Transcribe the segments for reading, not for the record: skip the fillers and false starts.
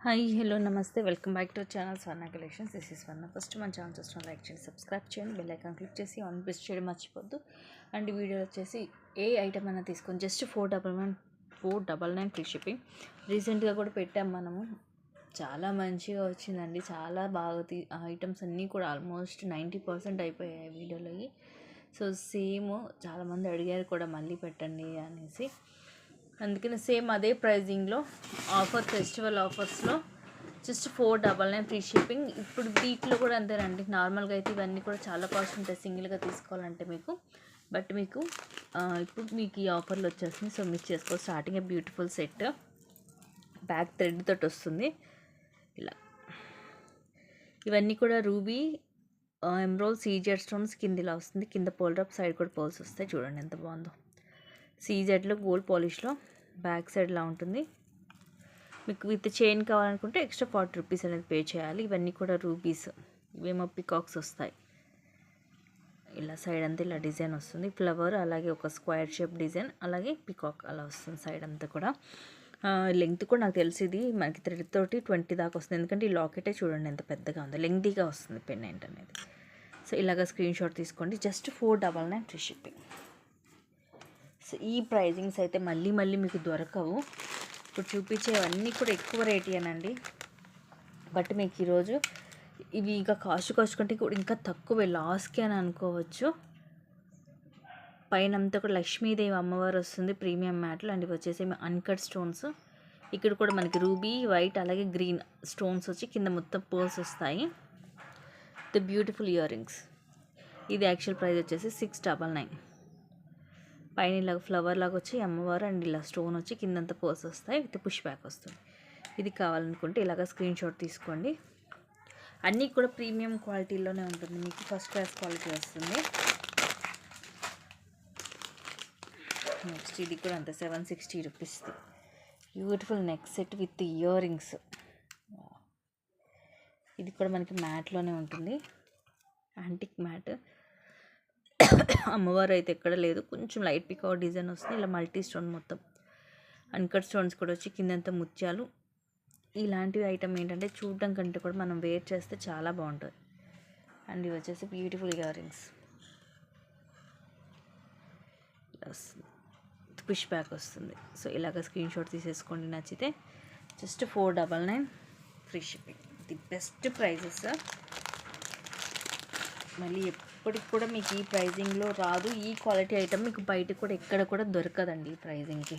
Hi hello నమస్తే welcome back to channel Swarna collections. This is Swarna. First మన channel చూసిన like చేయండి, subscribe చేయండి, బెల్ ఐకాన్ క్లిక్ చేసి ఆన్ ప్రెస్ చేయడం మర్చిపోద్దు. అండ్ వీడియో వచ్చేసి ఏ ఐటమ్ అయినా తీసుకొని జస్ట్ 499 ఫ్రీ షిప్పింగ్. రీసెంట్గా కూడా పెట్టాం మనము, చాలా మంచిగా వచ్చిందండి. చాలా బాగా ఐటమ్స్ అన్నీ కూడా ఆల్మోస్ట్ 90% అయిపోయాయి వీడియోలోకి. సో సేమ్ చాలామంది అడిగారు కూడా మళ్ళీ పెట్టండి అనేసి, అందుకని సేమ్ అదే ప్రైజింగ్లో ఆఫర్, ఫెస్టివల్ ఆఫర్స్లో జస్ట్ 499 ఫ్రీ షిప్పింగ్. ఇప్పుడు వీటిలో కూడా అంతేనండి. నార్మల్గా అయితే ఇవన్నీ కూడా చాలా కాస్ట్ ఉంటాయి సింగిల్గా తీసుకోవాలంటే మీకు, బట్ మీకు ఇప్పుడు మీకు ఈ ఆఫర్లు వచ్చేసింది. సో మిస్ చేసుకో. Starting beautiful set back thread తోటి వస్తుంది ఇలా. ఇవన్నీ కూడా రూబీ ఎమ్రోల్ సీజెడ్ స్టోన్స్ కింద ఇలా వస్తుంది. కింద పోల్ డ్రాప్, సైడ్ కూడా పోల్స్ వస్తాయి. చూడండి ఎంత బాగుందో. సీజెడ్లో గోల్డ్ పాలిష్లో బ్యాక్ సైడ్ ఇలా ఉంటుంది. మీకు విత్ చైన్ కావాలనుకుంటే ఎక్స్ట్రా 40 రూపీస్ అనేది పే చేయాలి. ఇవన్నీ కూడా రూబీస్, ఇవేమో పికాక్స్ వస్తాయి. ఇలా సైడ్ అంతా ఇలా డిజైన్ వస్తుంది, ఫ్లవర్ అలాగే ఒక స్క్వేర్ షేప్ డిజైన్, అలాగే పికాక్ అలా వస్తుంది సైడ్ అంతా కూడా. లెంగ్త్ కూడా నాకు తెలిసి ఇది మనకి థ్రెడ్ తోటి 20 దాకా వస్తుంది, ఎందుకంటే ఈ లాకెటే చూడండి ఎంత పెద్దగా ఉందో, లెంగ్తీగా వస్తుంది పెండెంట్ అనేది. సో ఇలాగ స్క్రీన్ షాట్ తీసుకోండి. Just 499 free shipping. సో ఈ ప్రైజింగ్స్ అయితే మళ్ళీ మళ్ళీ మీకు దొరకవు. ఇప్పుడు చూపించేవన్నీ కూడా ఎక్కువ రేటేనండి, బట్ మీకు ఈరోజు ఇవి ఇంకా కాస్ట్ కంటే కూడా ఇంకా తక్కువే, లాస్కి అని అనుకోవచ్చు. పైన అంతా కూడా లక్ష్మీదేవి అమ్మవారు వస్తుంది ప్రీమియం మ్యాట్లు. అండ్ ఇవి వచ్చేసి అన్కట్ స్టోన్స్. ఇక్కడ కూడా మనకి రూబీ, వైట్ అలాగే గ్రీన్ స్టోన్స్ వచ్చి కింద మొత్తం పర్ల్స్ వస్తాయి. The beautiful ear rings. ఇది యాక్చువల్ ప్రైస్ వచ్చేసి 699. పైన ఇలా ఫ్లవర్ లాగా వచ్చి అమ్మవారు, అండ్ ఇలా స్టోన్ వచ్చి కిందంతా పర్ల్స్ వస్తాయి, విత్ పుష్ బ్యాక్ వస్తుంది. ఇది కావాలనుకుంటే ఇలాగ స్క్రీన్ షాట్ తీసుకోండి. అన్నీ కూడా ప్రీమియం క్వాలిటీలోనే ఉంటుంది, మీకు ఫస్ట్ క్లాస్ క్వాలిటీ వస్తుంది. నెక్స్ట్ ఇది కూడా అంతే 760 rupees. Beautiful neck set with ear rings. ఇది కూడా మనకి మ్యాట్లోనే ఉంటుంది, యాంటిక్ మ్యాట్. అమ్మవారు అయితే ఎక్కడ లేదు, కొంచెం లైట్ పికాక్ డిజైన్ వస్తుంది. ఇలా మల్టీ స్టోన్ మొత్తం అన్కట్ స్టోన్స్ కూడా వచ్చి కిందంతా ముత్యాలు. ఇలాంటివి ఐటమ్ ఏంటంటే చూడడం కంటే కూడా మనం వేర్ చేస్తే చాలా బాగుంటుంది. అండ్ ఇవి వచ్చేసి beautiful earrings, push back వస్తుంది. సో ఇలాగ స్క్రీన్ షాట్ తీసేసుకోండి నచ్చితే. Just 499 free shipping. The best prices. మళ్ళీ ఎప్పటికి కూడా మీకు ఈ ప్రైజింగ్లో రాదు. ఈ క్వాలిటీ ఐటమ్ మీకు బయట కూడా ఎక్కడ కూడా దొరకదండి ఈ ప్రైజింగ్కి.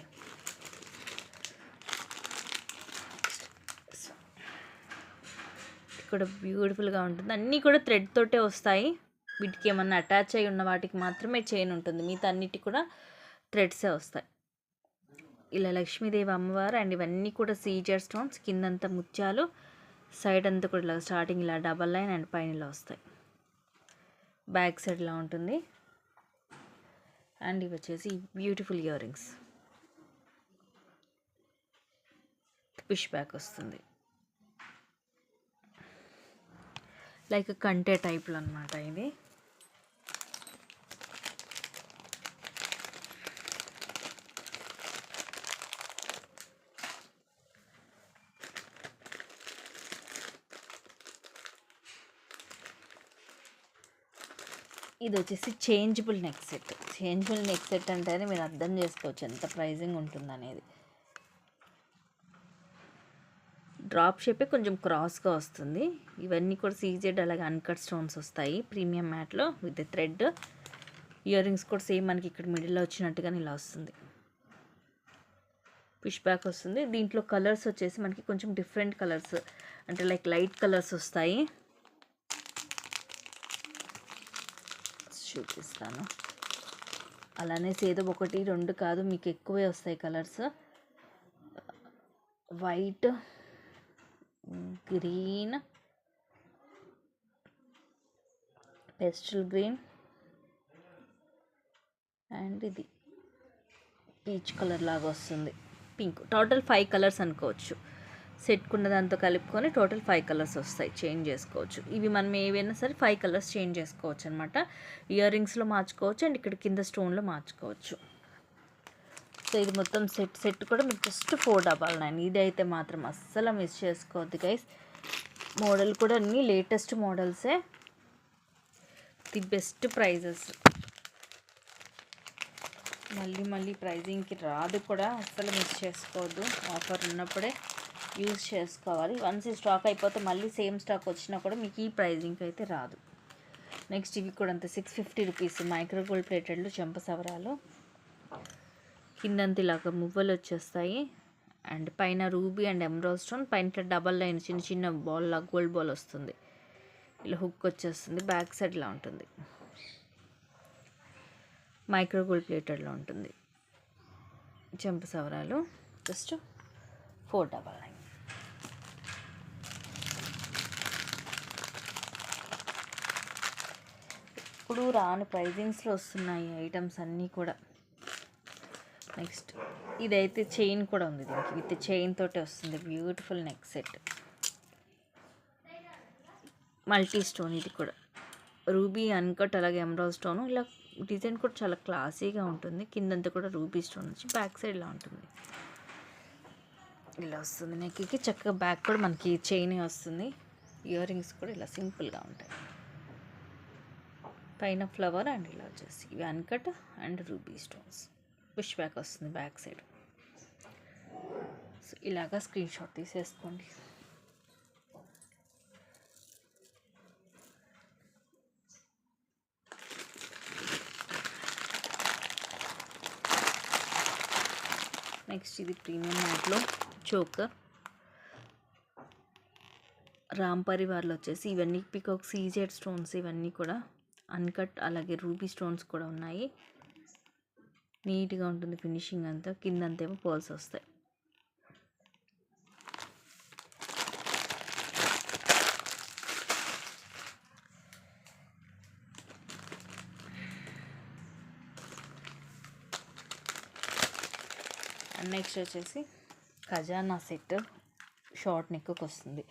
ఇక్కడ బ్యూటిఫుల్గా ఉంటుంది. అన్నీ కూడా థ్రెడ్ తోటే వస్తాయి. వీటికి ఏమన్నా అటాచ్ అయి ఉన్న వాటికి మాత్రమే చైన్ ఉంటుంది, మిగతా అన్నిటి కూడా థ్రెడ్సే వస్తాయి. ఇలా లక్ష్మీదేవి అమ్మవారు, అండ్ ఇవన్నీ కూడా సీజర్ స్టోన్స్, కిందంతా ముత్యాలు, సైడ్ అంతా కూడా ఇలా స్టార్టింగ్ ఇలా డబల్ లైన్, అండ్ పైన ఇలా వస్తాయి. బ్యాక్ సైడ్ ఇలా ఉంటుంది. అండ్ ఇవి వచ్చేసి beautiful earrings, push back వస్తుంది, లైక్ కంటే టైప్లో అనమాట ఇది. ఇది వచ్చేసి changeable neck set. Changeable neck set అంటేనే మీరు అర్థం చేసుకోవచ్చు ఎంత ప్రైజింగ్ ఉంటుందనేది. డ్రాప్ షేపే కొంచెం క్రాస్గా వస్తుంది. ఇవన్నీ కూడా సీజెడ్ అలాగే అన్కట్ స్టోన్స్ వస్తాయి ప్రీమియం మ్యాట్లో విత్ థ్రెడ్. ఇయర్ రింగ్స్ కూడా సేమ్ మనకి ఇక్కడ మిడిల్లో వచ్చినట్టుగానే ఇలా వస్తుంది, పుష్ బ్యాక్ వస్తుంది. దీంట్లో కలర్స్ వచ్చేసి మనకి కొంచెం డిఫరెంట్ కలర్స్, అంటే లైక్ లైట్ కలర్స్ వస్తాయి. చూపిస్తాను. అలానే ఏదో 1 2 కాదు, మీకు ఎక్కువే వస్తాయి colours. White, green, pastel green, and ఇది పీచ్ కలర్ లాగా వస్తుంది, పింక్. టోటల్ 5 కలర్స్ అనుకోవచ్చు. సెట్కున్న దాంతో కలుపుకొని టోటల్ 5 కలర్స్ వస్తాయి, చేంజ్ చేసుకోవచ్చు. ఇవి మనం ఏవైనా సరే 5 కలర్స్ చేంజ్ చేసుకోవచ్చు అనమాట. ఇయర్ రింగ్స్లో మార్చుకోవచ్చు, అండ్ ఇక్కడ కింద స్టోన్లో మార్చుకోవచ్చు. సో సో ఇది మొత్తం సెట్ కూడా మీకు జస్ట్ 499. ఇది అయితే మాత్రం అస్సలు మిస్ చేసుకోవద్దు గైస్. మోడల్ కూడా అన్నీ లేటెస్ట్ మోడల్సే, ది బెస్ట్ ప్రైజెస్. మళ్ళీ ప్రైజింగ్కి రాదు కూడా, అస్సలు మిస్ చేసుకోవద్దు. ఆఫర్ ఉన్నప్పుడే యూజ్ చేసుకోవాలి. వన్స్ ఈ స్టాక్ అయిపోతే మళ్ళీ సేమ్ స్టాక్ వచ్చినా కూడా మీకు ఈ ప్రైజింగ్కి అయితే రాదు. నెక్స్ట్ ఇవి కూడా అంతే 650 రూపీస్ మైక్రో గోల్డ్ ప్లేటెడ్లు చెంప సవరాలు. కిందంత ఇలాగ మువ్వలు వచ్చేస్తాయి అండ్ పైన రూబీ అండ్ ఎమరాల్డ్ స్టోన్, పైన డబల్ లైన్ చిన్న బాల్ లా గోల్డ్ బాల్ వస్తుంది. ఇలా హుక్ వచ్చేస్తుంది, బ్యాక్ సైడ్ ఇలా ఉంటుంది. మైక్రో గోల్డ్ ప్లేటెడ్లో ఉంటుంది చెంప సవరాలు. జస్ట్ 499. ఇప్పుడు రాను ప్రైజింగ్స్లో వస్తున్నాయి ఐటమ్స్ అన్నీ కూడా. నెక్స్ట్ ఇదైతే చైన్ కూడా ఉంది, దీనికి విత్ చైన్ తోటే వస్తుంది. Beautiful neck set, multi stone. ఇది కూడా రూబీ అన్కట్, అలాగే ఎమరాల్డ్ స్టోన్. ఇలా డిజైన్ కూడా చాలా క్లాసీగా ఉంటుంది. కిందంతా కూడా రూబీ స్టోన్ వచ్చి బ్యాక్ సైడ్ ఇలా ఉంటుంది. ఇలా వస్తుంది నెక్కి. చక్కగా బ్యాక్ కూడా మనకి చైన్ వస్తుంది. ఇయర్ రింగ్స్ కూడా ఇలా సింపుల్గా ఉంటాయి. పైన ఫ్లవర్ అండ్ ఇలా వచ్చేసి ఇవి uncut and ruby stones. Push back వస్తుంది బ్యాక్ సైడ్. సో ఇలాగా స్క్రీన్ షాట్ తీసేసుకోండి. నెక్స్ట్ ఇది ప్రీమియం మ్యాట్లో చోకర్. రామ్ పరివార్లో వచ్చేసి ఇవన్నీ పికాక్ సీజెడ్ స్టోన్స్, ఇవన్నీ కూడా అన్కట్, అలాగే రూబీ స్టోన్స్ కూడా ఉన్నాయి. నీట్గా ఉంటుంది ఫినిషింగ్ అంతా. కిందంతేమో పర్ల్స్ వస్తాయి. నెక్స్ట్ వచ్చేసి ఖజానా సెట్ షార్ట్ నెక్కి వస్తుంది.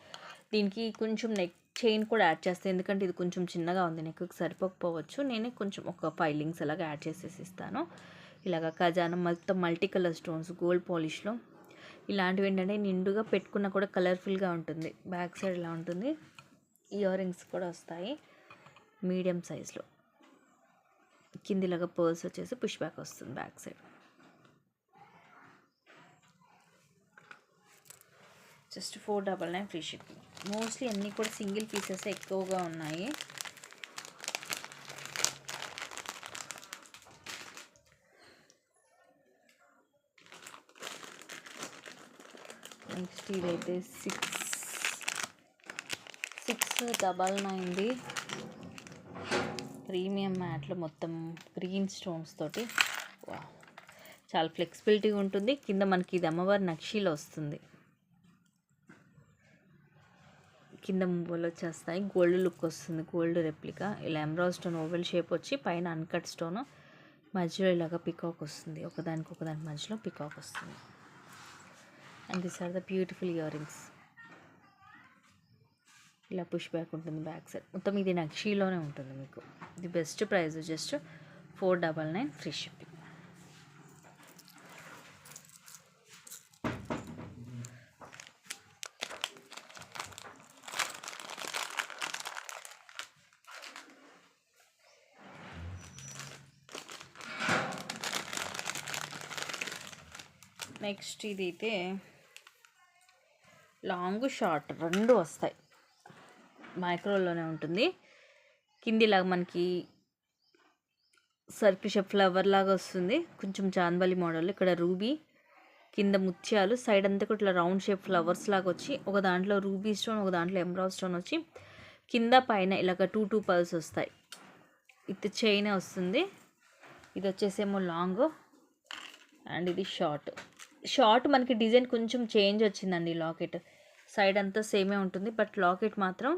దీనికి కొంచెం నెక్ చైన్ కూడా యాడ్ చేస్తాను, ఎందుకంటే ఇది కొంచెం చిన్నగా ఉంది, నెక్కి సరిపోకపోవచ్చు. నేనే కొంచెం ఒక 5 లింక్స్ అలాగా యాడ్ చేసేసి ఇస్తాను. ఇలాగ ఖజానా మొత్తం మల్టీ కలర్ స్టోన్స్ గోల్డ్ పాలిష్లో. ఇలాంటివి ఏంటంటే నిండుగా పెట్టుకున్నా కూడా కలర్ఫుల్గా ఉంటుంది. బ్యాక్ సైడ్ ఇలా ఉంటుంది. ఇయర్ రింగ్స్ కూడా వస్తాయి మీడియం సైజ్లో. కింది ఇలాగా పర్ల్స్ వచ్చేసి పుష్ బ్యాక్ వస్తుంది back side. Just 499 free shipping. Mostly అన్నీ కూడా సింగిల్ పీసెస్ ఎక్కువగా ఉన్నాయి. నెక్స్ట్ ఇదైతే 699 ప్రీమియం మ్యాట్లో మొత్తం గ్రీన్ స్టోన్స్ తోటి. చాలా ఫ్లెక్సిబిలిటీ ఉంటుంది. కింద మనకి ఇది అమ్మవారి నక్షీలో వస్తుంది. కింద మువ్వలు వచ్చేస్తాయి, గోల్డ్ లుక్ వస్తుంది, గోల్డ్ రెప్లికా. ఇలా ఎమరాల్డ్ స్టోన్ ఓవెల్ షేప్ వచ్చి పైన అన్కట్ స్టోన్, మధ్యలో ఇలాగ పికాక్ వస్తుంది. ఒకదానికి మధ్యలో పికాక్ వస్తుంది. And this are the beautiful earrings. ఇలా పుష్ బ్యాక్ ఉంటుంది బ్యాక్ సైడ్. మొత్తం ఇది నక్షీలోనే ఉంటుంది మీకు. ఇది best price, just 499 free shipping. Next ఇదైతే లాంగ్ షార్ట్ రెండు వస్తాయి, మైక్రోలోనే ఉంటుంది. కిందిలాగా మనకి సర్కిల్ షేప్ ఫ్లవర్ లాగా వస్తుంది, కొంచెం చాందబలి మోడల్. ఇక్కడ రూబీ, కింద ముత్యాలు, సైడ్ అంతా కూడా ఇట్లా రౌండ్ షేప్ ఫ్లవర్స్ లాగా వచ్చి ఒక దాంట్లో రూబీ స్టోన్, ఒక దాంట్లో ఎమరాల్డ్ స్టోన్ వచ్చి కింద పైన ఇలాగ 2 పర్ల్స్ వస్తాయి. ఇది చైన్ వస్తుంది. ఇది వచ్చేసేమో లాంగ్ అండ్ ఇది షార్ట్ మనకి డిజైన్ కొంచెం చేంజ్ వచ్చిందండి. లాకెట్ సైడ్ అంతా సేమే ఉంటుంది, బట్ లాకెట్ మాత్రం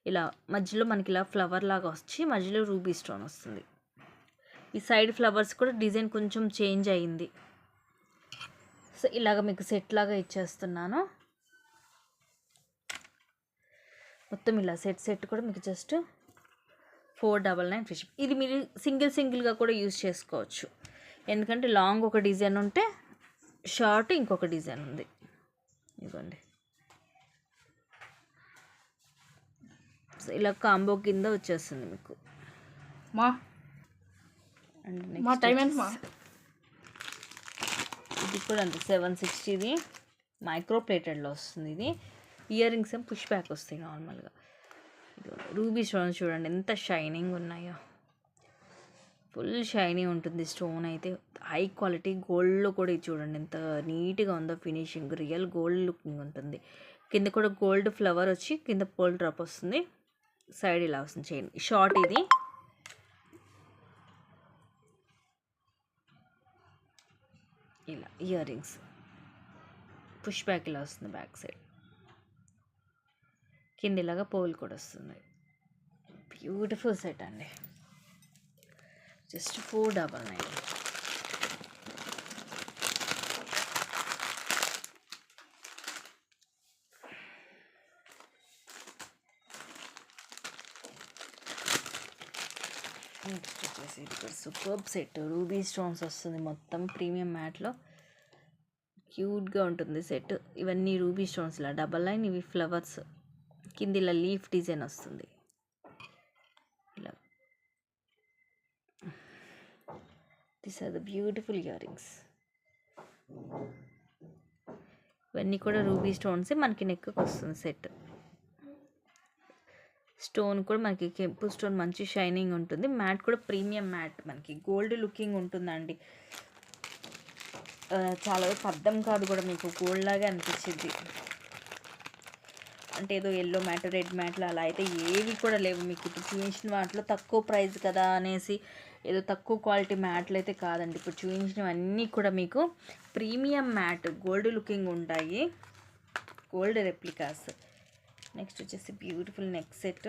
ఇలా మధ్యలో మనకి ఇలా ఫ్లవర్ లాగా వచ్చి మధ్యలో రూబీ స్టోన్ వస్తుంది. ఈ సైడ్ ఫ్లవర్స్ కూడా డిజైన్ కొంచెం చేంజ్ అయ్యింది. సో ఇలాగ మీకు సెట్ లాగా ఇచ్చేస్తున్నాను. మొత్తం ఇలా సెట్ కూడా మీకు జస్ట్ 499 ఫ్రీ షిప్. ఇది మీరు సింగిల్గా కూడా యూజ్ చేసుకోవచ్చు. ఎందుకంటే లాంగ్ ఒక డిజైన్ ఉంటే షార్ట్ ఇంకొక డిజైన్ ఉంది. ఇదిగోండి, సో ఇలా కాంబో కింద వచ్చేస్తుంది మీకు. అండ్ నెక్స్ట్ ఇది కూడా అంతే 760, మైక్రో ప్లేటెడ్లో వస్తుంది. ఇది ఇయర్ రింగ్స్ ఏం పుష్ బ్యాక్ వస్తాయి నార్మల్గా. రూబీ స్టోన్స్ చూడండి ఎంత షైనింగ్ ఉన్నాయో, ఫుల్ షైనీ ఉంటుంది స్టోన్ అయితే. హై క్వాలిటీ గోల్డ్లో కూడా ఇది చూడండి ఎంత నీట్గా ఉందో ఫినిషింగ్, రియల్ గోల్డ్ లుకింగ్ ఉంటుంది. కింద కూడా గోల్డ్ ఫ్లవర్ వచ్చి కింద పోల్ డ్రాప్ వస్తుంది, సైడ్ ఇలా వస్తుంది చైన్. షార్ట్ ఇది. ఇలా ఇయర్ రింగ్స్ పుష్ బ్యాక్ ఇలా వస్తుంది, బ్యాక్ సైడ్ కింద ఇలాగా పోల్ కూడా వస్తుంది. బ్యూటిఫుల్ సెట్ అండి, జస్ట్ 499. నెక్స్ట్ వచ్చేసి ఇది కూడా సూపర్బ్ సెట్, రూబీ స్టోన్స్ వస్తుంది మొత్తం ప్రీమియం మ్యాట్లో. క్యూట్గా ఉంటుంది సెట్. ఇవన్నీ రూబీ స్టోన్స్ ఇలా డబల్ లైన్, ఇవి ఫ్లవర్స్, కింద ఇలా లీఫ్ డిజైన్ వస్తుంది. ఇలా these are the beautiful earrings. ఇవన్నీ కూడా రూబీ స్టోన్స్, మనకి నెక్కి వస్తుంది సెట్. స్టోన్ కూడా మనకి కెంపు స్టోన్ మంచి షైనింగ్ ఉంటుంది. మ్యాట్ కూడా ప్రీమియం మ్యాట్, మనకి గోల్డ్ లుకింగ్ ఉంటుందండి. చాలా అర్థం కాదు కూడా, మీకు గోల్డ్ లాగే అనిపించింది. అంటే ఏదో ఎల్లో మ్యాట్, రెడ్ మ్యాట్లు అలా అయితే ఏవి కూడా లేవు మీకు. ఇప్పుడు చూపించిన వాటిలో తక్కువ ప్రైస్ కదా అనేసి ఏదో తక్కువ క్వాలిటీ మ్యాట్లు అయితే కాదండి. ఇప్పుడు చూపించినవన్నీ కూడా మీకు ప్రీమియం మ్యాట్, గోల్డ్ లుకింగ్ ఉంటాయి, గోల్డ్ రెప్లికాస్. నెక్స్ట్ వచ్చేసి బ్యూటిఫుల్ నెక్ సెట్.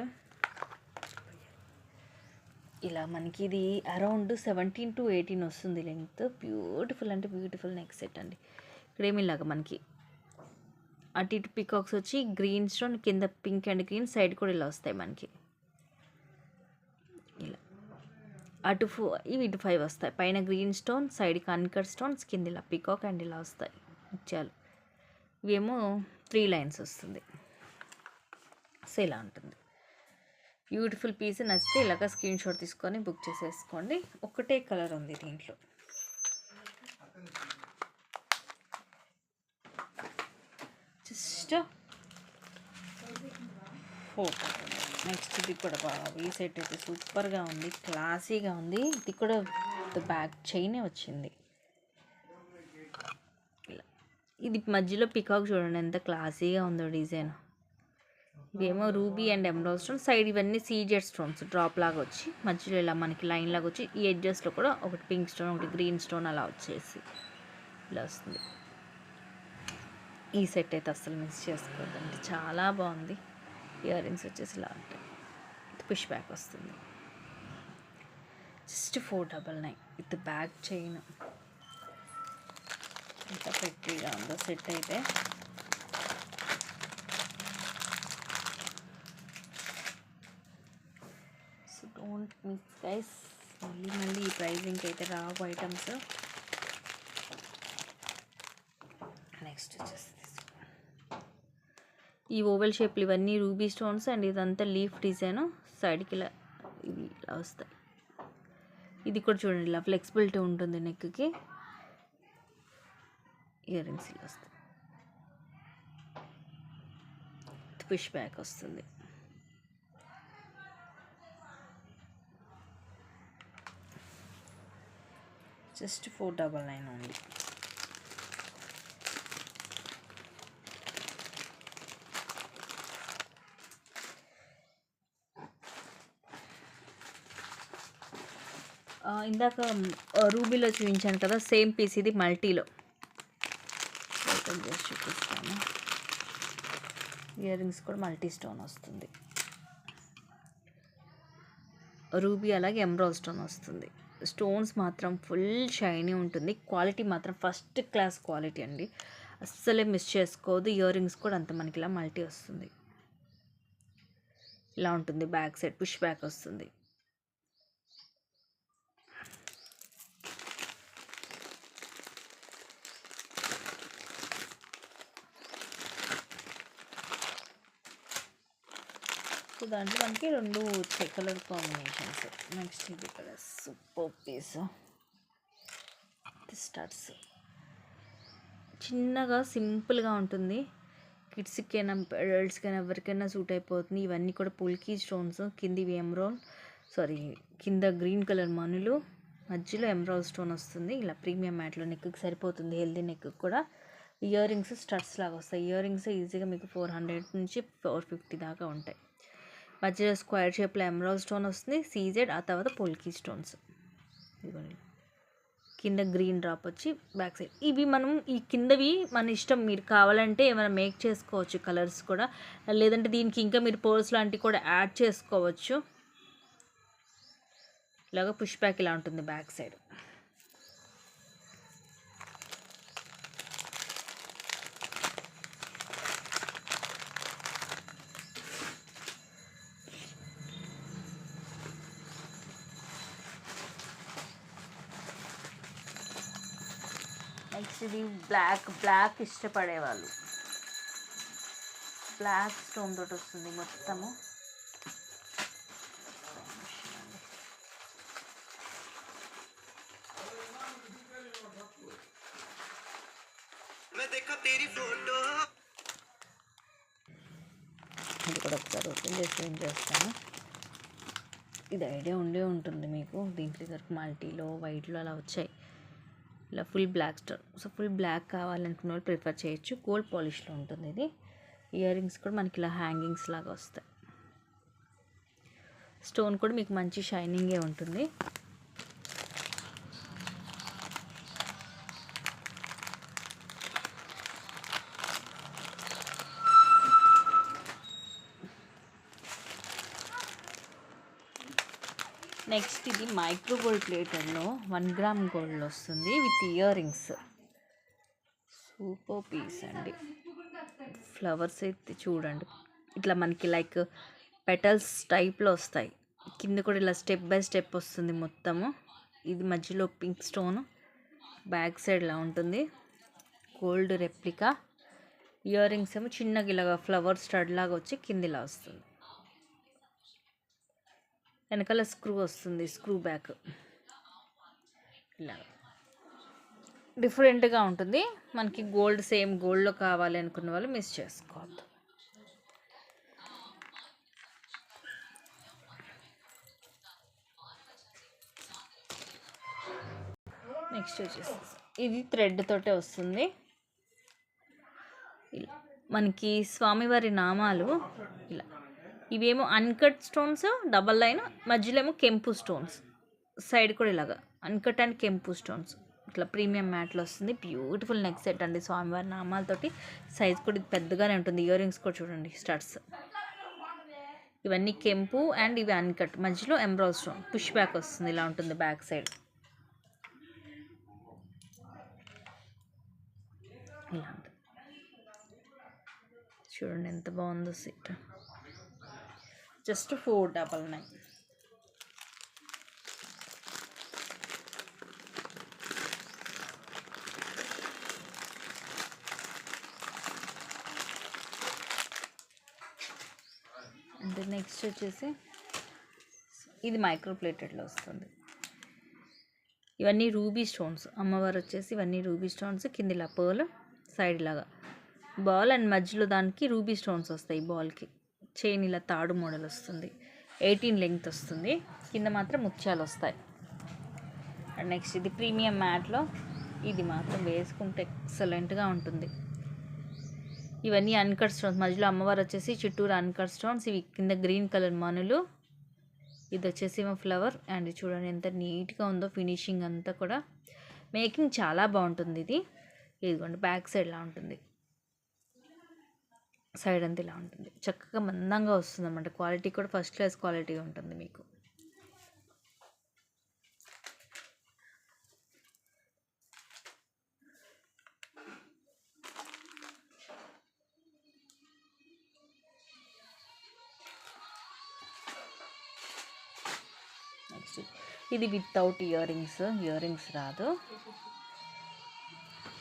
ఇలా మనకి ఇది అరౌండ్ 17 to 18 వస్తుంది లెంగ్త్. బ్యూటిఫుల్ అంటే బ్యూటిఫుల్ నెక్ సెట్ అండి. ఇక్కడేమిలాగా మనకి అటు ఇటు పికాక్స్ వచ్చి గ్రీన్ స్టోన్, కింద పింక్ అండ్ గ్రీన్, సైడ్ కూడా ఇలా వస్తాయి మనకి. ఇలా అటు ఇటు 5 వస్తాయి, పైన గ్రీన్ స్టోన్, సైడ్ కన్కర్ స్టోన్స్, కింద ఇలా పికాక్ అండ్ ఇలా వస్తాయి ముత్యాలు. ఇవేమో 3 లైన్స్ వస్తుంది. సో ఇలా ఉంటుంది బ్యూటిఫుల్ పీస్. నచ్చితే ఇలాగ స్క్రీన్ షాట్ తీసుకొని బుక్ చేసేసుకోండి. ఒకటే కలర్ ఉంది దీంట్లో. జస్ట్ 4. నెక్స్ట్ ఇది కూడా బాగా, ఈ సెట్ అయితే సూపర్గా ఉంది, క్లాసీగా ఉంది. ఇది కూడా బ్యాక్ చైనే వచ్చింది. ఇలా ఇది మధ్యలో పికాక్ చూడండి ఎంత క్లాసీగా ఉందో డిజైన్. ఇవేమో ruby and emerald stone, side ఇవన్నీ సీజెడ్ స్టోన్స్ డ్రాప్ లాగా వచ్చి మధ్యలో ఇలా మనకి లైన్ లాగా వచ్చి, ఈ ఎడ్జెస్లో కూడా ఒకటి పింక్ స్టోన్, ఒకటి గ్రీన్ స్టోన్ అలా వచ్చేసి ఇలా వస్తుంది. ఈ సెట్ అయితే అస్సలు మిస్ చేసుకోవద్దండి, చాలా బాగుంది. ఇయర్ రింగ్స్ వచ్చేసి ఇలా ఉంటాయి, పుష్ బ్యాక్ వస్తుంది. Just 499 with back chain. ఎంత పెట్టిగా ఉందో సెట్ అయితే. So don't miss guys. మళ్ళీ ఈ ప్రైజింగ్కి అయితే రావు ఐటమ్స్. నెక్స్ట్ వచ్చేసి ఈ ఓవెల్ షేప్లు ఇవన్నీ రూబీ స్టోన్స్ అండ్ ఇదంతా లీఫ్ డిజైన్, సైడ్కి ఇలా ఇవి ఇలా వస్తాయి. ఇది కూడా చూడండి ఇలా ఫ్లెక్సిబిలిటీ ఉంటుంది నెక్కి. ఇయర్ రింగ్స్ ఇలా వస్తాయి, పుష్ బ్యాక్ వస్తుంది. జస్ట్ 499 ఉంది. ఇందాక రూబీలో చూపించాను కదా, సేమ్ పీస్ ఇది మల్టీలో. జస్ట్ చూపిస్తాను. ఇయర్ రింగ్స్ కూడా మల్టీ స్టోన్ వస్తుంది, రూబీ అలాగే ఎమరాల్డ్ స్టోన్ వస్తుంది. స్టోన్స్ మాత్రం ఫుల్ షైనీ ఉంటుంది, క్వాలిటీ మాత్రం ఫస్ట్ క్లాస్ క్వాలిటీ అండి, అస్సలే మిస్ చేసుకోవద్దు. ఇయర్ రింగ్స్ కూడా అంత మనకి ఇలా మల్టీ వస్తుంది, ఇలా ఉంటుంది. బ్యాక్ సైడ్ పుష్ బ్యాక్ వస్తుంది. సో దాంట్లో మనకి 2 వచ్చాయి కలర్ కాంబినేషన్స్. నెక్స్ట్ ఇది కలర్ సూపర్ పీస్ స్టార్ట్స్. చిన్నగా సింపుల్గా ఉంటుంది. కిడ్స్కైనా అడల్ట్స్కైనా ఎవరికైనా సూట్ అయిపోతుంది. ఇవన్నీ కూడా పుల్కీ స్టోన్స్. కిందివి ఎమరాల్డ్ కింద గ్రీన్ కలర్ మనులు, మధ్యలో ఎమరాల్డ్ స్టోన్ వస్తుంది. ఇలా ప్రీమియం మ్యాట్లో నెక్కి సరిపోతుంది. హెల్దీ నెక్ కూడా. ఇయర్ రింగ్స్ స్టడ్స్ లాగా వస్తాయి. ఇయర్ రింగ్స్ ఈజీగా మీకు 400 నుంచి 450 దాకా ఉంటాయి. మధ్యలో స్క్వేర్ షేప్లో ఎమరాల్డ్ స్టోన్ వస్తుంది. సీజెడ్, ఆ తర్వాత పుల్కీ స్టోన్స్. ఇదిగోండి కింద గ్రీన్ డ్రాప్ వచ్చి బ్యాక్ సైడ్. ఇవి మనం ఈ కిందవి మన ఇష్టం, మీరు కావాలంటే ఏమైనా మేక్ చేసుకోవచ్చు కలర్స్ కూడా, లేదంటే దీనికి ఇంకా మీరు పర్ల్స్ లాంటివి కూడా యాడ్ చేసుకోవచ్చు. ఇలాగ పుష్ బ్యాక్ ఇలా ఉంటుంది బ్యాక్ సైడ్. నెక్స్ట్ ఇది బ్లాక్ ఇష్టపడేవాళ్ళు బ్లాక్ స్టోన్ తోటి వస్తుంది మొత్తము. ఇది కూడా ఒకసారి ఓపెన్ చేసి ఏం చేస్తాను. ఇది ఐడియా ఉండే ఉంటుంది మీకు. దీంట్లో వరకు మల్టీలో వైట్లో అలా వచ్చాయి. ఇలా full black stone. So full black కావాలనుకున్న వాళ్ళు ప్రిఫర్ చేయొచ్చు. గోల్డ్ పాలిష్లో ఉంటుంది ఇది. ఇయర్ రింగ్స్ కూడా మనకి ఇలా హ్యాంగింగ్స్ లాగా వస్తాయి. స్టోన్ కూడా మీకు మంచి షైనింగే ఉంటుంది. నెక్స్ట్ ఇది మైక్రో గోల్డ్ ప్లేటర్లో 1 గ్రామ్ గోల్డ్ వస్తుంది with earrings. Super piece అండి. ఫ్లవర్స్ అయితే చూడండి ఇట్లా మనకి లైక్ పెటల్స్ టైప్లో వస్తాయి. కింద కూడా ఇలా స్టెప్ బై స్టెప్ వస్తుంది మొత్తము. ఇది మధ్యలో పింక్ స్టోన్, బ్యాక్ సైడ్ ఇలా ఉంటుంది. Gold replica. ఇయర్ రింగ్స్ ఏమో చిన్నగా ఇలాగా ఫ్లవర్ స్టడ్ లాగా వచ్చి కింద ఇలా వస్తుంది. వెనకాల స్క్రూ వస్తుంది, స్క్రూ బ్యాక్. ఇలా డిఫరెంట్గా ఉంటుంది. మనకి గోల్డ్ సేమ్ గోల్డ్లో కావాలి అనుకున్న వాళ్ళు మిస్ చేసుకోవద్దు. నెక్స్ట్ వచ్చేసి ఇది థ్రెడ్ తోటే వస్తుంది. ఇలా మనకి స్వామివారి నామాలు ఇలా. ఇవేమో అన్కట్ స్టోన్స్, డబల్ లైన్, మధ్యలో ఏమో కెంపు స్టోన్స్, సైడ్ కూడా ఇలాగా అన్కట్ అండ్ కెంపు స్టోన్స్. ఇట్లా ప్రీమియం మ్యాట్లో వస్తుంది. బ్యూటిఫుల్ నెక్ సెట్ అండి స్వామివారి నామాలతోటి. సైజ్ కూడా ఇది పెద్దగానే ఉంటుంది. ఇయర్ రింగ్స్ కూడా చూడండి స్టడ్స్. ఇవన్నీ కెంపు అండ్ ఇవి అన్కట్, మధ్యలో ఎమరాల్డ్ స్టోన్. పుష్ బ్యాక్ వస్తుంది, ఇలా ఉంటుంది బ్యాక్ సైడ్. ఇలా ఉంటుంది చూడండి ఎంత బాగుందో సెట్. జస్ట్ 499. అంటే నెక్స్ట్ వచ్చేసి ఇది మైక్రో ప్లేటెడ్లో వస్తుంది. ఇవన్నీ రూబీ స్టోన్స్. అమ్మవారు వచ్చేసి ఇవన్నీ రూబీ స్టోన్స్. కింద ఇలా పర్ల్, సైడ్ లాగా బాల్ అండ్ మధ్యలో దానికి రూబీ స్టోన్స్ వస్తాయి. బాల్కి చైన్ ఇలా తాడు మోడల్ వస్తుంది. 18 లెంగ్త్ వస్తుంది. కింద మాత్రం ముత్యాలు వస్తాయి. అండ్ నెక్స్ట్ ఇది ప్రీమియం మ్యాట్లో. ఇది మాత్రం వేసుకుంటే ఎక్సలెంట్గా ఉంటుంది. ఇవన్నీ అన్కట్ స్టోన్స్. మధ్యలో అమ్మవారు వచ్చేసి చుట్టూరు అన్కట్ స్టోన్స్. ఇవి కింద గ్రీన్ కలర్ మనులు. ఇది వచ్చేసి ఏమో ఫ్లవర్. అండ్ చూడండి ఎంత నీట్గా ఉందో ఫినిషింగ్ అంతా కూడా. మేకింగ్ చాలా బాగుంటుంది ఇది. ఇదిగోండి బ్యాక్ సైడ్ ఇలా ఉంటుంది. సైడ్ అంతా ఇలా ఉంటుంది. చక్కగా మందంగా వస్తుంది అన్నమాట. క్వాలిటీ కూడా ఫస్ట్ క్లాస్ క్వాలిటీ ఉంటుంది మీకు. నెక్స్ట్ ఇది వితౌట్ ఇయర్ రింగ్స్ రాదు.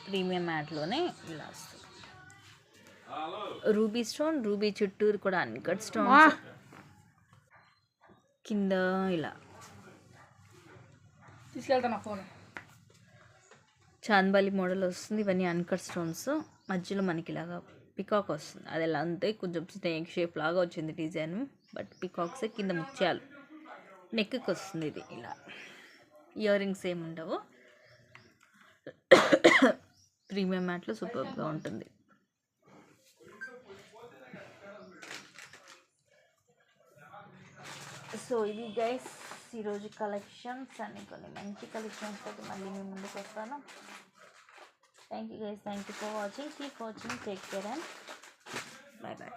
ప్రీమియం మ్యాట్లోనే ఇలా వస్తుంది. రూబీ స్టోన్, రూబీ చుట్టూరు కూడా అన్కట్ స్టోన్స్. కింద ఇలా తీసుకెళ్తాను ఫోన్. చాంద్బాలి మోడల్ వస్తుంది. ఇవన్నీ అన్కట్ స్టోన్స్. మధ్యలో మనకి ఇలాగా పికాక్ వస్తుంది. అది ఎలా అంటే కొంచెం స్నేక్ షేప్ లాగా వచ్చింది డిజైన్, బట్ పికాక్సే. కింద ముత్యాలు నెక్కి వస్తుంది. ఇది ఇలా ఇయర్ రింగ్స్ ఏమి ఉండవు. ప్రీమియం మ్యాట్లో సూపర్గా ఉంటుంది. సో ఇది గైస్ ఈరోజు కలెక్షన్స్ అన్ని కొన్ని మంచి కలెక్షన్స్ తోటి మళ్ళీ మేము ముందుకు వస్తాను. Thank you guys, thank you for watching. Keep watching, take care and bye bye.